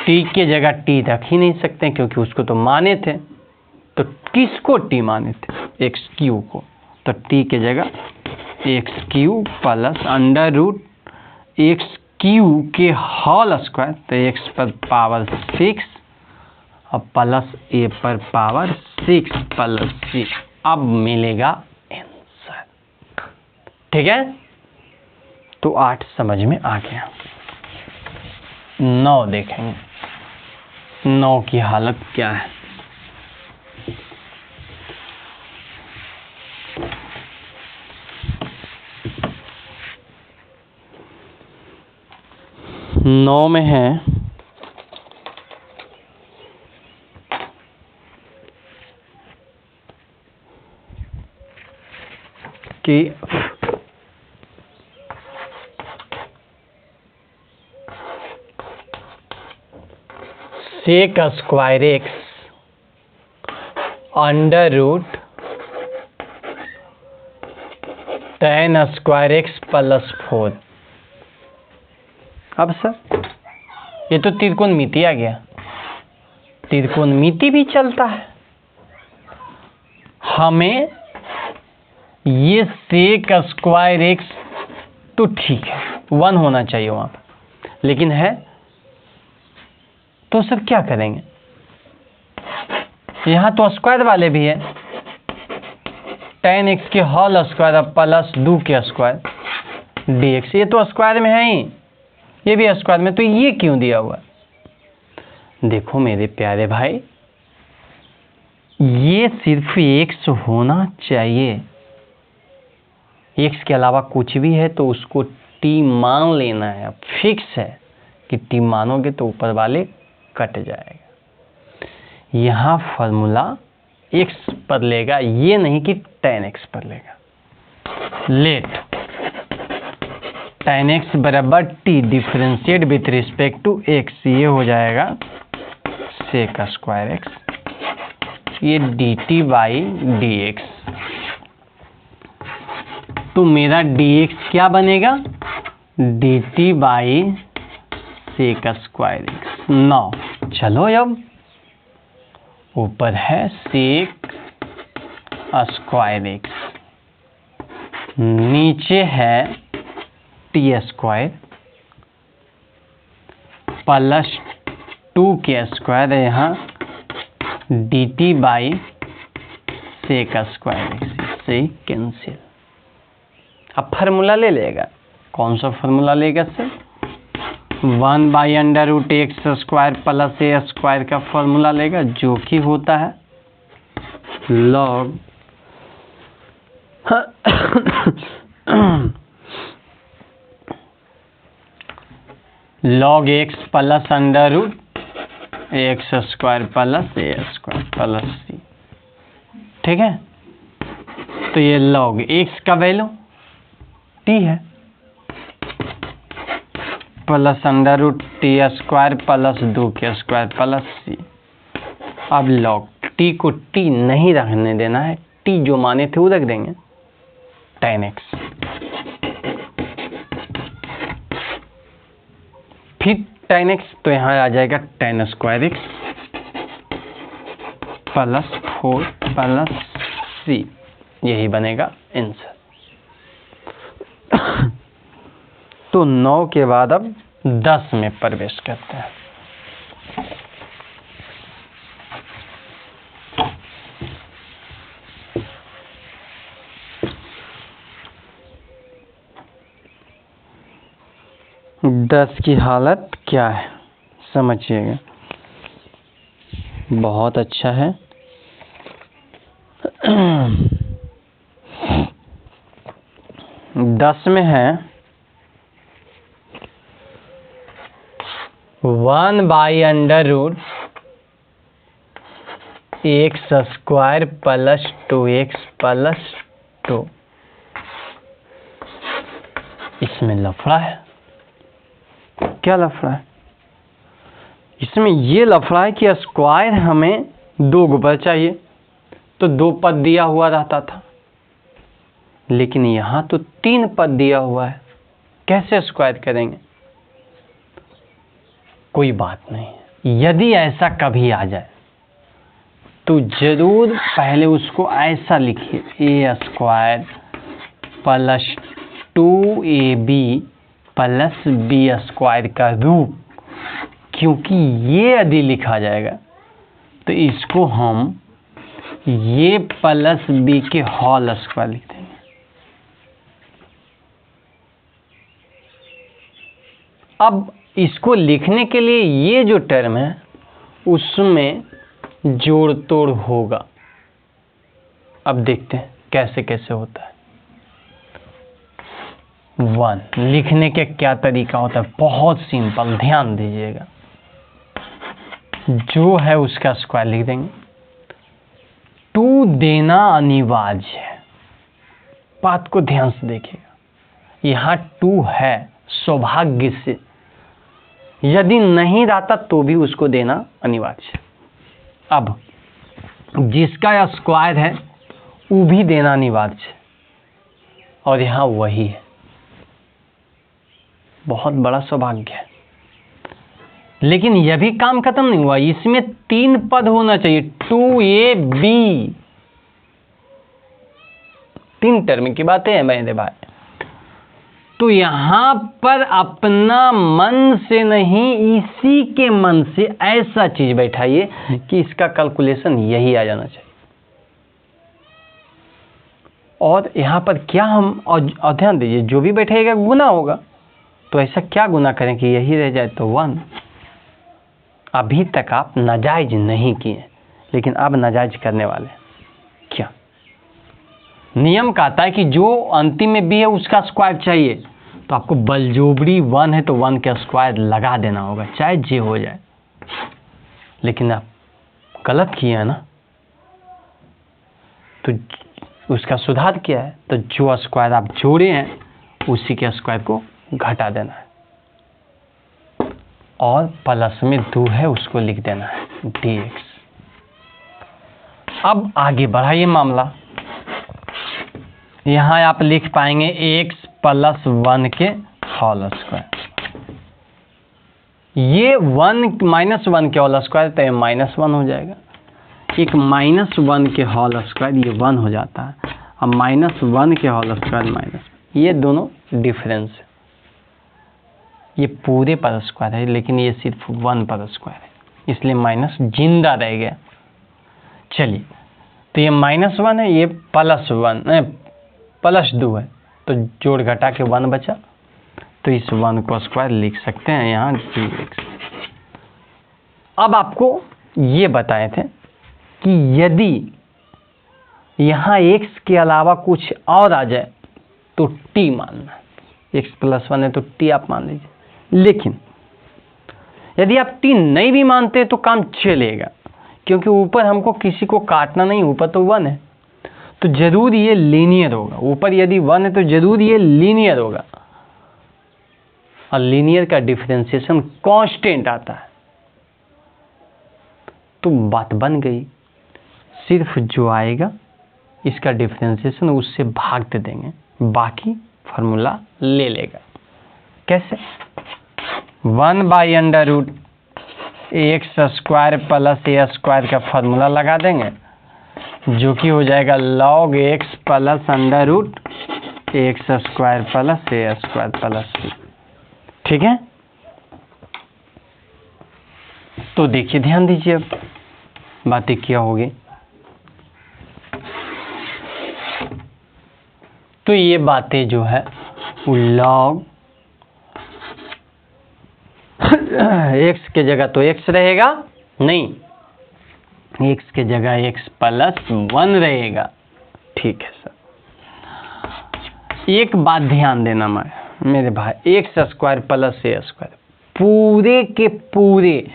टी के जगह टी रख ही नहीं सकते क्योंकि उसको तो माने थे, तो किसको टी माने थे? एक्स क्यू को, तो टी के जगह x cube plus under root x cube के होल स्क्वायर, तो एक्स पर पावर 6 और प्लस ए पर पावर 6 प्लस 6। अब मिलेगा आंसर। ठीक है, तो 8 समझ में आ गया। 9 देखेंगे, 9 की हालत क्या है। नौ में है कि sec square x under root tan square x plus 4। अब सर ये तो त्रिकोणमिति आ गया, त्रिकोणमिति भी चलता है। हमें ये सेक स्क्वायर एक्स तो ठीक है 1 होना चाहिए वहां पर, लेकिन है तो सर क्या करेंगे? यहां तो स्क्वायर वाले भी है, tan एक्स के होल स्क्वायर प्लस 2 के स्क्वायर dx, ये तो स्क्वायर में है ही, ये भी स्क्वायर में, तो ये क्यों दिया हुआ? देखो मेरे प्यारे भाई, ये सिर्फ x होना चाहिए, x के अलावा कुछ भी है तो उसको t मान लेना है। अब फिक्स है कि t मानोगे तो ऊपर वाले कट जाएगा। यहाँ फॉर्मूला x पर लेगा, ये नहीं कि tan x पर लेगा। लेट tan x बराबर t differentiate with respect to x, ये हो जाएगा sec स्क्वायर x, ये dt बाई dx। तो मेरा dx क्या बनेगा, dt by sec square x। 9 चलो अब ऊपर है sec स्क्वायर x, नीचे है t square plus 2k square है, यहाँ dt by sec square x, इससे कैंसिल। अब फार्मूला ले लेगा, कौन सा फार्मूला लेगा sir, 1/√x square plus a square का फार्मूला लेगा, जो कि होता है log x plus √x square plus a square plus c। ठीक है, तो ये log x का वैल्यू t है plus √t square plus 2k square plus c। अब log t को t नहीं रखने देना है, t जो माने थे वो रख देंगे, tan x। फिर tan x तो यहाँ आ जाएगा tan square x plus 4 plus c, यही बनेगा आंसर। तो 9 के बाद अब 10 में प्रवेश करते हैं। दस की हालत क्या है समझिएगा, बहुत अच्छा है। 10 में है 1/√x square plus 2x plus 2। इसमें लफड़ा है, क्या लफड़ा है इसमें, ये लफड़ा है कि स्क्वायर हमें 2 ऊपर चाहिए तो 2 पद दिया हुआ रहता था, लेकिन यहाँ तो 3 पद दिया हुआ है, कैसे स्क्वायर करेंगे। कोई बात नहीं, यदि ऐसा कभी आ जाए तो जरूर पहले उसको ऐसा लिखिए, a square plus 2ab plus b square का रूप, क्योंकि ये यदि लिखा जाएगा तो इसको हम ये प्लस b के होल स्क्वायर लिख देंगे। अब इसको लिखने के लिए ये जो टर्म है उसमें जोड़ तोड़ होगा। अब देखते हैं कैसे कैसे होता है। 1 लिखने के क्या तरीका होता है, बहुत सिंपल, ध्यान दीजिएगा। जो है उसका स्क्वायर लिख देंगे। 2 देना अनिवार्य है, बात को ध्यान से देखिएगा। यहाँ 2 है सौभाग्य से, यदि नहीं रहता तो भी उसको देना अनिवार्य है। अब जिसका स्क्वायर है वो भी देना अनिवार्य है, और यहाँ वही है, बहुत बड़ा सौभाग्य है। लेकिन यह भी काम खत्म नहीं हुआ, इसमें 3 पद होना चाहिए, 2ab, 3 टर्म की बातें हैं मेरे भाई। तो यहां पर अपना मन से नहीं, इसी के मन से ऐसा चीज बैठाइए कि इसका कैलकुलेशन यही आ जाना चाहिए। और यहां पर क्या हम, और ध्यान दीजिए, जो भी बैठेगा गुना होगा, तो ऐसा क्या गुना करें कि यही रह जाए, तो 1। अभी तक आप नाजायज नहीं किए, लेकिन अब नाजायज करने वाले क्या? नियम कहता है कि जो अंतिम में बी है उसका स्क्वायर चाहिए, तो आपको बलजोबरी 1 है तो 1 का स्क्वायर लगा देना होगा, चाहे जे हो जाए। लेकिन आप गलत किए हैं ना, तो उसका सुधार क्या है? तो जो स्क्वायर आप जोड़े हैं उसी के स्क्वायर को घटा देना है, और प्लस में 2 है उसको लिख देना है dx। अब आगे बढ़ाइए मामला। यहाँ आप लिख पाएंगे x + 1 के होल स्क्वायर। ये 1 -1 के होल स्क्वायर, तो ये -1 हो जाएगा। एक -1 के होल स्क्वायर ये 1 हो जाता है, अब -1 के होल स्क्वायर माइनस, ये दोनों डिफरेंस है। ये पूरे पर स्क्वायर है, लेकिन ये सिर्फ 1 पर स्क्वायर है, इसलिए माइनस जिंदा रह गया। चलिए, तो ये -1 है, ये +2 है, तो जोड़ घटा के 1 बचा, तो इस 1 को स्क्वायर लिख सकते हैं यहाँ dx। अब आपको ये बताए थे कि यदि यहाँ x के अलावा कुछ और आ जाए तो t मानना है। x + 1 है तो t आप मान लीजिए, लेकिन यदि आप t नहीं भी मानते तो काम चलेगा, क्योंकि ऊपर हमको किसी को काटना नहीं, ऊपर तो 1 है तो जरूर ये लीनियर होगा। ऊपर यदि 1 है तो जरूर ये लीनियर होगा, और लीनियर का डिफरेंशिएशन कांस्टेंट आता है। तो बात बन गई, सिर्फ जो आएगा इसका डिफरेंशिएशन उससे भाग दे देंगे, बाकी फार्मूला ले लेगा। कैसे? 1/√x² + a² का फार्मूला लगा देंगे, जो कि हो जाएगा log x + √x² + a² c। ठीक है, तो देखिए, ध्यान दीजिए, अब बातें क्या होगी। तो ये बातें जो है वो log x के जगह तो x रहेगा नहीं, x के जगह x + 1 रहेगा। ठीक है सर, एक बात ध्यान देना मेरे भाई, x² + a², पूरे के पूरे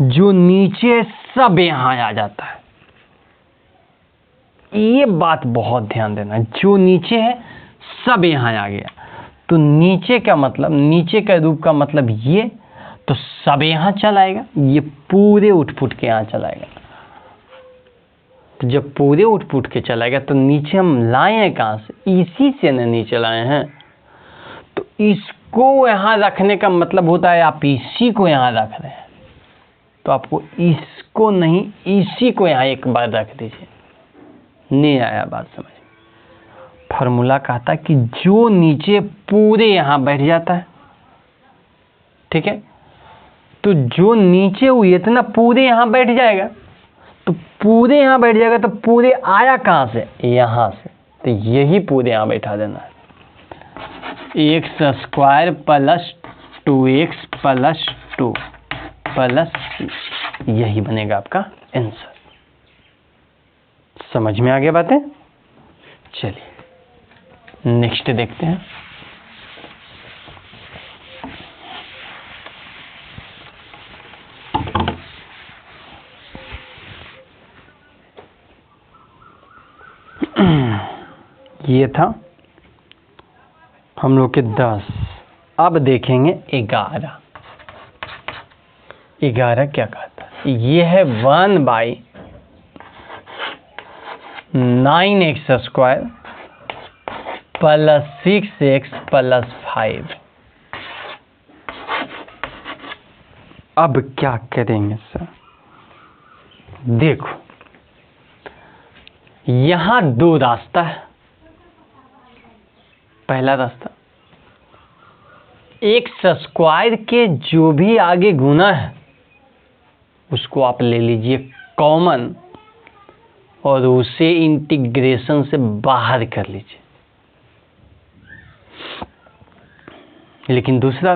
जो नीचे सब यहाँ आ जाता है। ये बात बहुत ध्यान देना, जो नीचे है सब यहाँ आ गया, तो नीचे का मतलब, नीचे का रूप का मतलब ये, तो सब यहाँ चलाएगा, ये पूरे उठ-फुट के यहाँ चलाएगा। तो जब पूरे उठ-फुट के चलाएगा तो नीचे हम लाए हैं कहाँ से? इसी से न नीचे लाए हैं। तो इसको यहाँ रखने का मतलब होता है आप इसी को यहाँ रख रहे हैं, तो आपको इसको नहीं, इसी को यहाँ एक बार रख दीजिए। नहीं आया बात समझ? फार्मूला कहता है कि जो नीचे पूरे यहाँ बैठ जाता है, ठीक है, तो जो नीचे वो इतना पूरे यहाँ बैठ जाएगा, तो पूरे यहाँ बैठ जाएगा, तो पूरे आया कहाँ से? यहाँ से, तो यही पूरे यहाँ बैठा देना है। x² + 2x + 2 + c, यही बनेगा आपका आंसर। समझ में आ गया बातें? चलिए नेक्स्ट देखते हैं। ये था हम लोग के 10। अब देखेंगे 11। 11 क्या कहता है? ये है 1/9x² + 6x + 5। अब क्या करेंगे सर? देखो, यहाँ 2 रास्ता है। पहला रास्ता, x² के जो भी आगे गुना है उसको आप ले लीजिए कॉमन, और उसे इंटीग्रेशन से बाहर कर लीजिए। लेकिन दूसरा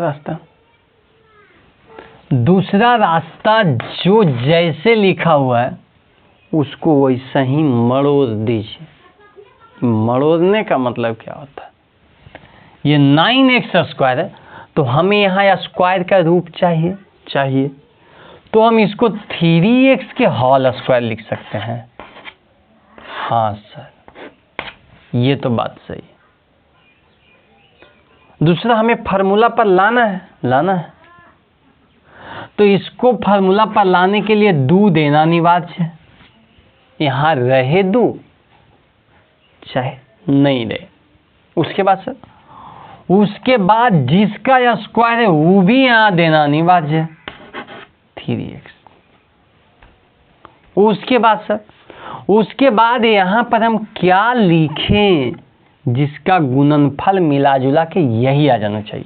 रास्ता जो जैसे लिखा हुआ है उसको वैसा ही मरोड़ दीजिए। मरोड़ने का मतलब क्या होता है, ये 9x² है तो हमें यहाँ स्क्वायर का रूप चाहिए तो हम इसको 3x के होल स्क्वायर लिख सकते हैं। हाँ सर, ये तो बात सही है। दूसरा, हमें फार्मूला पर लाना है तो इसको फार्मूला पर लाने के लिए 2 देना अनिवार्य है। यहाँ रहे 2 चाहे नहीं रहे। उसके बाद जिसका स्क्वायर है वो भी यहाँ देना अनिवार्य है, 3x। उसके बाद यहाँ पर हम क्या लिखें, जिसका गुणनफल मिला जुला के यही आ जाना चाहिए।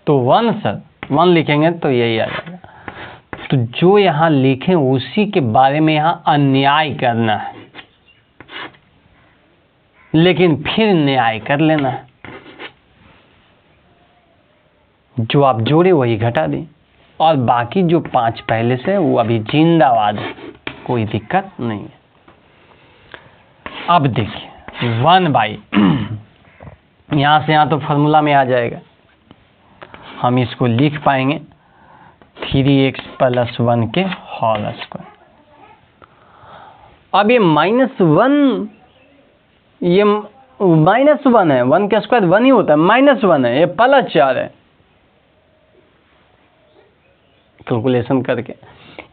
तो 1 सर, 1 लिखेंगे तो यही आ जाएगा। तो जो यहाँ लिखें उसी के बारे में यहाँ अन्याय करना है, लेकिन फिर न्याय कर लेना है। जो आप जोड़े वही घटा दें, और बाकी जो 5 पहले से वो अभी जिंदाबाद है, कोई दिक्कत नहीं है। अब देखिए 1/, यहाँ से यहाँ तो फार्मूला में आ जाएगा, हम इसको लिख पाएंगे 3x + 1 के होल स्क्वायर। अब ये -1, ये -1 है, 1 का स्क्वायर 1 ही होता है, -1 है, ये +4 है। कैलकुलेशन करके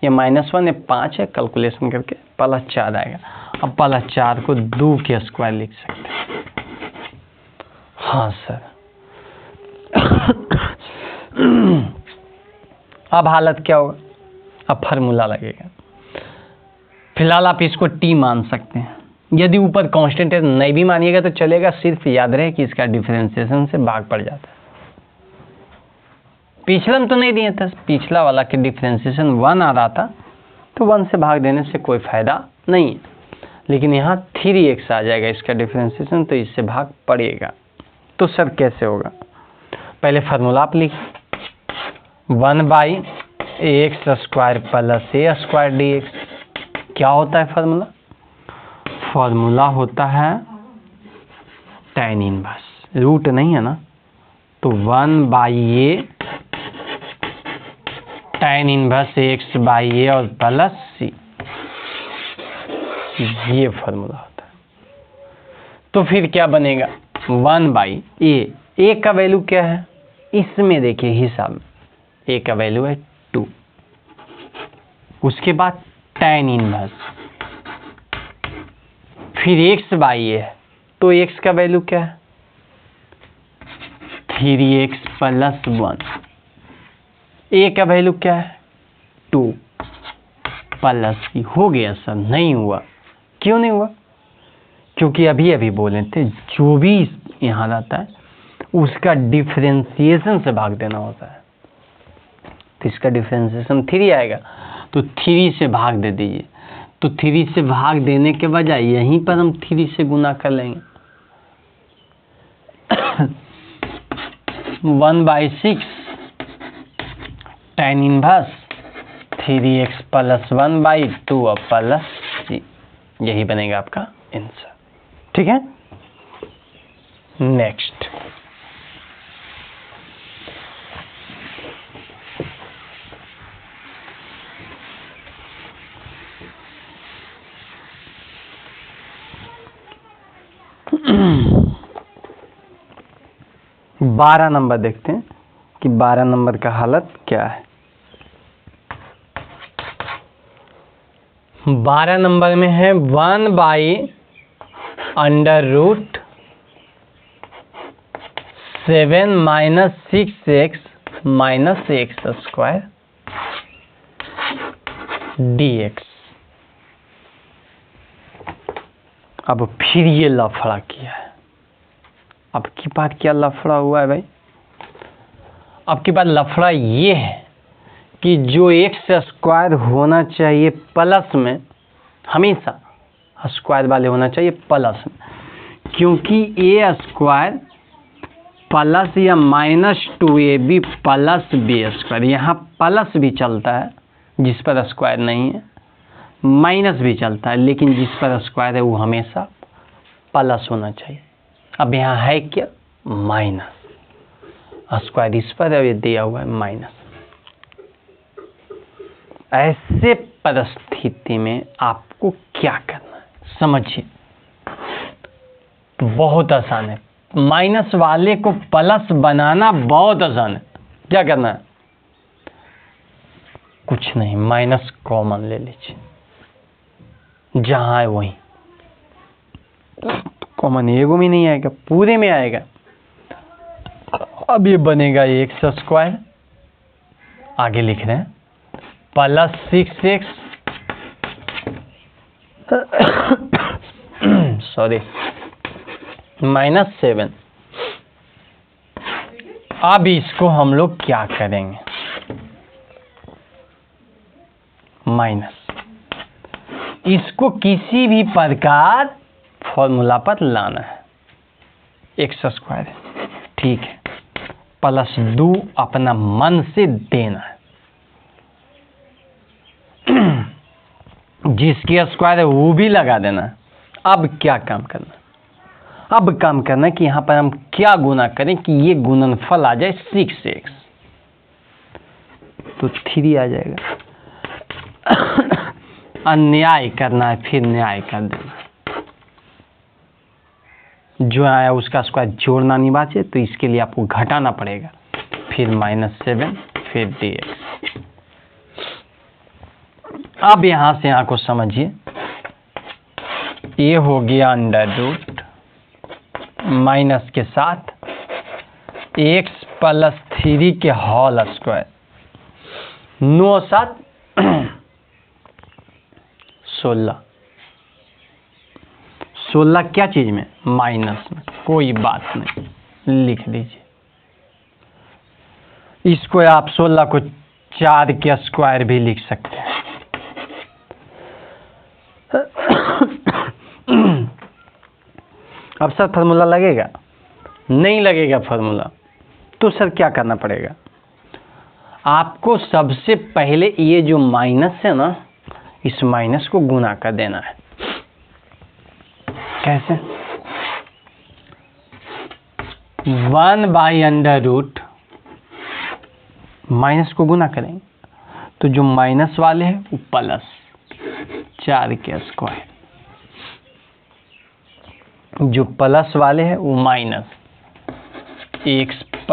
ये -1 है, 5 है, कैलकुलेशन करके +4 आएगा। अब +4 को 2 के स्क्वायर लिख सकते हैं। हाँ सर। अब हालत क्या होगा, अब फार्मूला लगेगा। फिलहाल आप इसको t मान सकते हैं। यदि ऊपर कांस्टेंट है नहीं भी मानिएगा तो चलेगा, सिर्फ याद रहे कि इसका डिफरेंशिएशन से भाग पड़ जाता है। पिछला में तो नहीं दिया था, पिछला वाला के डिफरेंशिएशन 1 आ रहा था तो 1 से भाग देने से कोई फायदा नहीं है, लेकिन यहाँ 3x आ जाएगा इसका डिफरेंशिएशन, तो इससे भाग पड़ेगा। तो सर कैसे होगा, पहले फार्मूला आप लिखिए, 1/ax² + a² dx। क्या होता है फार्मूला? फार्मूला होता है tan इनवर्स, रूट नहीं है ना, तो 1/a tan इनवर्स x/a और प्लस c, ये फार्मूला होता है। तो फिर क्या बनेगा, 1/a, a का वैल्यू क्या है इसमें देखिए हिसाब में, a का वैल्यू है 2। उसके बाद tan इनवर्स, फिर x/a है तो x का वैल्यू क्या है 3x + 1, a का वैल्यू क्या है 2 प्लस c। हो गया सर? नहीं हुआ। क्यों नहीं हुआ? क्योंकि अभी बोले थे जो भी यहाँ रहता है उसका डिफरेंशिएशन से भाग देना होता है। तो इसका डिफरेंशिएशन 3 आएगा तो 3 से भाग दे दीजिए। तो 3 से भाग देने के बजाय यहीं पर हम 3 से गुना कर लेंगे। 1/6 tan इनवर्स 3x + 1/2 और प्लस c, यही बनेगा आपका आंसर। ठीक है, नेक्स्ट। बारह नंबर देखते हैं कि 12 नंबर का हालत क्या है। 12 नंबर में है 1/√7 - 6x - x² dx। अब फिर ये लफड़ा किया है। अब की बात क्या लफड़ा हुआ है भाई? अब की बात लफड़ा ये है कि जो x² होना चाहिए प्लस में, हमेशा स्क्वायर वाले होना चाहिए प्लस में, क्योंकि a² प्लस या -2ab + b², यहाँ प्लस भी चलता है जिस पर स्क्वायर नहीं है, माइनस भी चलता है, लेकिन जिस पर स्क्वायर है वो हमेशा प्लस होना चाहिए। अब यहाँ है क्या, माइनस, स्क्वायर इस पर है, ये दिया हुआ है माइनस। ऐसे परिस्थिति में आपको क्या करना है समझिए, बहुत आसान है। माइनस वाले को प्लस बनाना बहुत आसान है। क्या करना है, कुछ नहीं, माइनस कॉमन ले लीजिए, जहां है वहीं। कॉमन एगो में नहीं आएगा, पूरे में आएगा। अब ये बनेगा एक्स स्क्वायर, आगे लिख रहे हैं प्लस 6x सॉरी -7। अब इसको हम लोग क्या करेंगे, माइनस, इसको किसी भी प्रकार फॉर्मूला पर लाना है। एक्स स्क्वायर ठीक है, प्लस 2 अपना मन से देना है। जिसकी स्क्वायर है वो भी लगा देना है। अब क्या काम करना, अब काम करना है कि यहां पर हम क्या गुना करें कि ये गुणनफल आ जाए 6x, तो 3 आ जाएगा। अन्याय करना है, फिर न्याय कर देना। जो आया उसका स्क्वायर जोड़ना नहीं बाचे, तो इसके लिए आपको घटाना पड़ेगा। फिर -7 फिर dx। अब यहां से यहां को समझिए, ये हो गया अंडर रूट माइनस के साथ x + 3 के होल स्क्वायर, 9 7 16। 16 क्या चीज में, माइनस में, कोई बात नहीं, लिख दीजिए। इसको आप 16 को 4 के स्क्वायर भी लिख सकते हैं। अब सर फार्मूला लगेगा, नहीं लगेगा फार्मूला, तो सर क्या करना पड़ेगा, आपको सबसे पहले ये जो माइनस है ना, इस माइनस को गुना कर देना है। कैसे, 1/√, माइनस को गुना करेंगे तो जो माइनस वाले हैं वो प्लस 4 के स्क्वायर, जो प्लस वाले हैं वो माइनस x +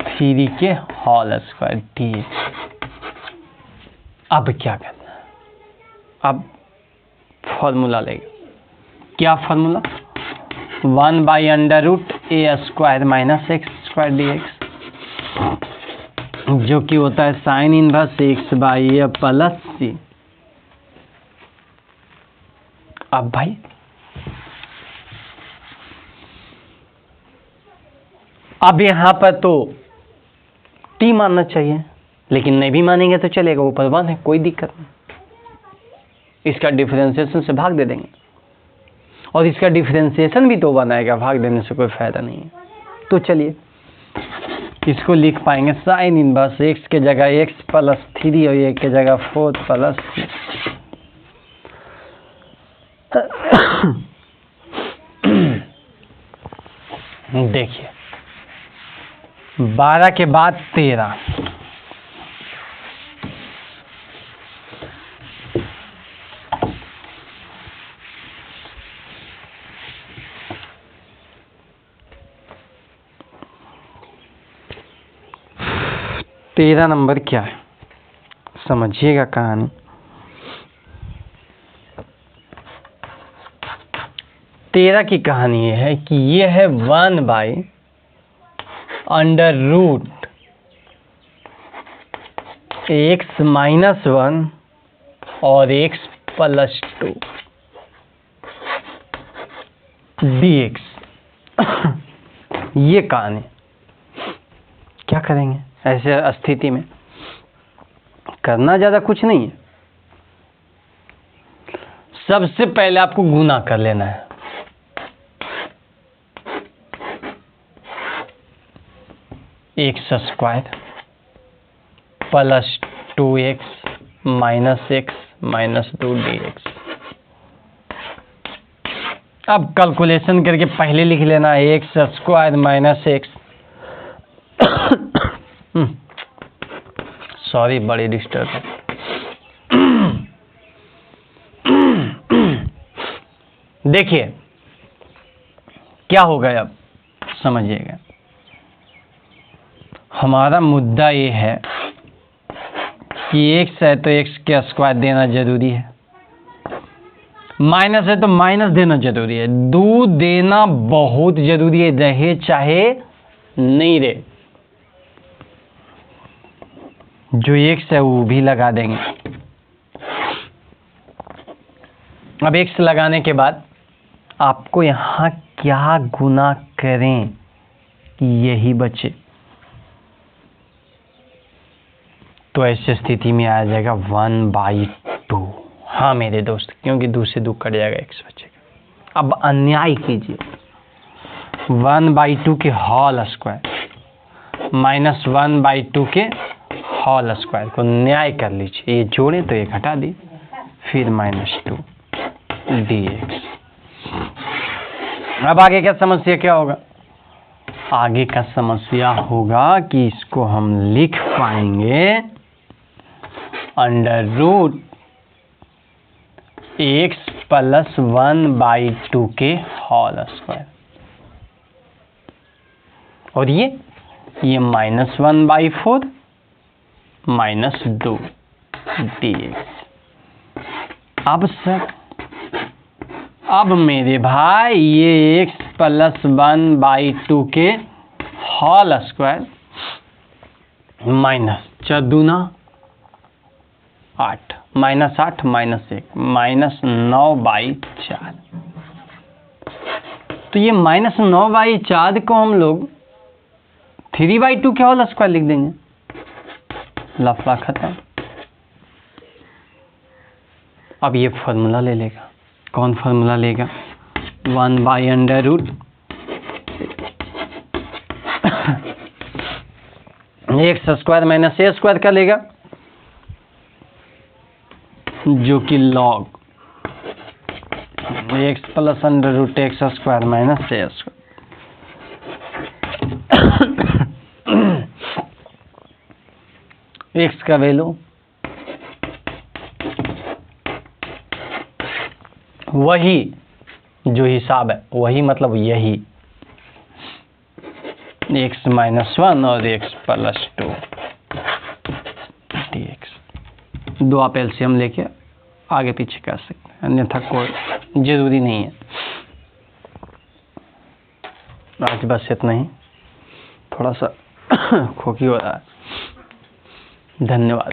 3 के होल स्क्वायर dx। अब क्या करना है, अब फॉर्मूला लेगा, क्या फॉर्मूला, 1/√a² - x² dx, जो कि होता है sin इनवर्स x/a + c। अब भाई अब यहां पर तो t मानना चाहिए, लेकिन नहीं भी मानेंगे तो चलेगा, ऊपर 1 है, कोई दिक्कत नहीं। इसका डिफरेंशिएशन से भाग दे देंगे, और इसका डिफरेंशिएशन भी तो 1 आएगा, भाग देने से कोई फायदा नहीं है। तो चलिए इसको लिख पाएंगे sin इनवर्स x के जगह x + 3 और a के जगह 4 + c। देखिए 12 के बाद 13, तेरह नंबर क्या है, समझिएगा कहानी। तेरह की कहानी ये है कि ये है 1/√x - 1 और x + 2 dx। ये कहानी, क्या करेंगे ऐसे स्थिति में, करना ज्यादा कुछ नहीं है। सबसे पहले आपको गुना कर लेना है, x² + 2x - x -2dx। अब कैलकुलेशन करके पहले लिख लेना x square minus x, sorry बड़ी डिस्टर्ब है। देखिए क्या होगा, अब समझिएगा। हमारा मुद्दा ये है कि x है तो x के स्क्वायर देना जरूरी है, माइनस है तो माइनस देना जरूरी है, 2 देना बहुत जरूरी है, रहे चाहे नहीं रहे। जो x है वो भी लगा देंगे। अब x लगाने के बाद आपको यहां क्या गुना करें कि यही बचे, तो ऐसी स्थिति में आ जाएगा 1/2। हाँ मेरे दोस्त, क्योंकि 2 से 2 कट जाएगा, x बचेगा। अब अन्याय कीजिए, 1/2 के होल स्क्वायर माइनस 1/2 के होल स्क्वायर को न्याय कर लीजिए। ये जोड़े तो ये घटा दी, फिर -2dx। अब आगे का समस्या क्या होगा? आगे का समस्या होगा कि इसको हम लिख पाएंगे √x + 1/2 के होल स्क्वायर, और ये -1/4 -2dx। अब सर, अब मेरे भाई ये x + 1/2 के होल स्क्वायर माइनस 4 दूना 8 -8 -1 -9/4। तो ये -9/4 को हम लोग 3/2 के होल स्क्वायर लिख देंगे, लफड़ा खत्म। अब ये फॉर्मूला ले लेगा। कौन फॉर्मूला लेगा? 1/√, x square minus a square का लेगा, जो कि log x + √x square minus a square. x का वैल्यू वही, जो हिसाब है वही, मतलब यही x -1 और x + 2dx। 2 आप एलसीएम लेके आगे पीछे कर सकते हैं, अन्यथा कोई जरूरी नहीं है। आज बस इतना ही, थोड़ा सा खोखी हो रहा है। धन्यवाद।